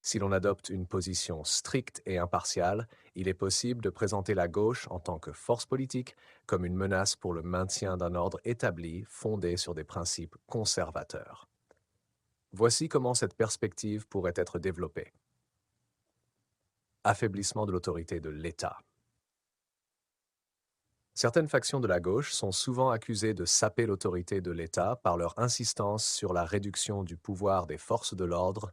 Si l'on adopte une position stricte et impartiale, il est possible de présenter la gauche en tant que force politique comme une menace pour le maintien d'un ordre établi fondé sur des principes conservateurs. Voici comment cette perspective pourrait être développée. Affaiblissement de l'autorité de l'État. Certaines factions de la gauche sont souvent accusées de saper l'autorité de l'État par leur insistance sur la réduction du pouvoir des forces de l'ordre,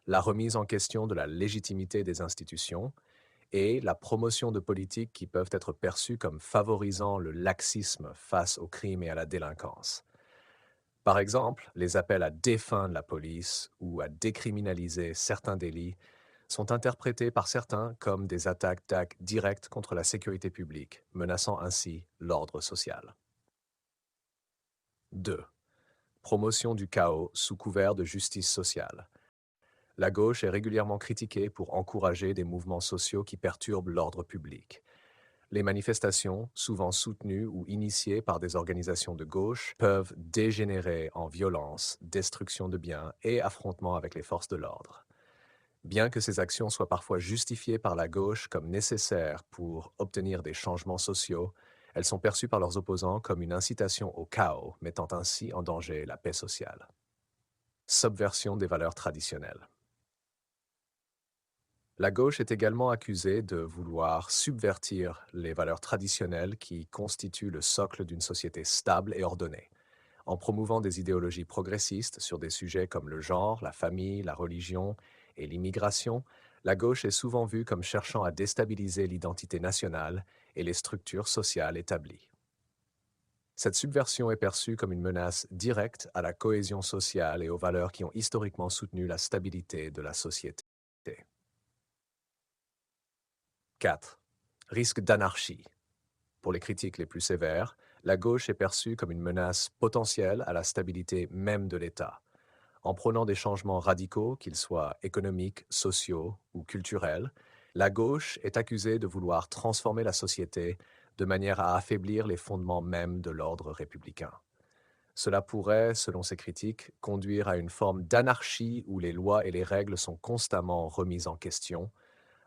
la remise en question de la légitimité des institutions et la promotion de politiques qui peuvent être perçues comme favorisant le laxisme face au crime et à la délinquance. Par exemple, les appels à défundre la police ou à décriminaliser certains délits sont interprétés par certains comme des attaques directes contre la sécurité publique, menaçant ainsi l'ordre social. 2. Promotion du chaos sous couvert de justice sociale. La gauche est régulièrement critiquée pour encourager des mouvements sociaux qui perturbent l'ordre public. Les manifestations, souvent soutenues ou initiées par des organisations de gauche, peuvent dégénérer en violence, destruction de biens et affrontements avec les forces de l'ordre. Bien que ces actions soient parfois justifiées par la gauche comme nécessaires pour obtenir des changements sociaux, elles sont perçues par leurs opposants comme une incitation au chaos, mettant ainsi en danger la paix sociale. Subversion des valeurs traditionnelles. La gauche est également accusée de vouloir subvertir les valeurs traditionnelles qui constituent le socle d'une société stable et ordonnée. En promouvant des idéologies progressistes sur des sujets comme le genre, la famille, la religion et l'immigration, la gauche est souvent vue comme cherchant à déstabiliser l'identité nationale et les structures sociales établies. Cette subversion est perçue comme une menace directe à la cohésion sociale et aux valeurs qui ont historiquement soutenu la stabilité de la société. 4. Risque d'anarchie. Pour les critiques les plus sévères, la gauche est perçue comme une menace potentielle à la stabilité même de l'État. En prônant des changements radicaux, qu'ils soient économiques, sociaux ou culturels, la gauche est accusée de vouloir transformer la société de manière à affaiblir les fondements mêmes de l'ordre républicain. Cela pourrait, selon ces critiques, conduire à une forme d'anarchie où les lois et les règles sont constamment remises en question,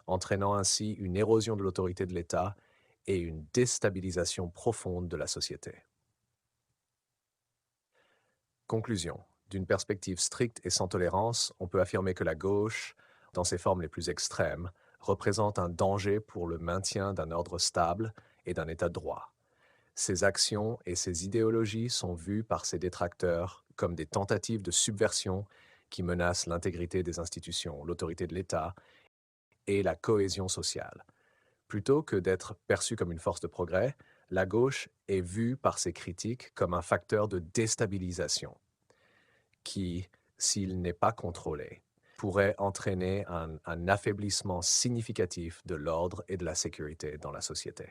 entraînant ainsi une érosion de l'autorité de l'État et une déstabilisation profonde de la société. Conclusion. D'une perspective stricte et sans tolérance, on peut affirmer que la gauche, dans ses formes les plus extrêmes, représente un danger pour le maintien d'un ordre stable et d'un État de droit. Ses actions et ses idéologies sont vues par ses détracteurs comme des tentatives de subversion qui menacent l'intégrité des institutions, l'autorité de l'État et la cohésion sociale. Plutôt que d'être perçue comme une force de progrès, la gauche est vue par ses critiques comme un facteur de déstabilisation qui, s'il n'est pas contrôlé, pourrait entraîner un affaiblissement significatif de l'ordre et de la sécurité dans la société.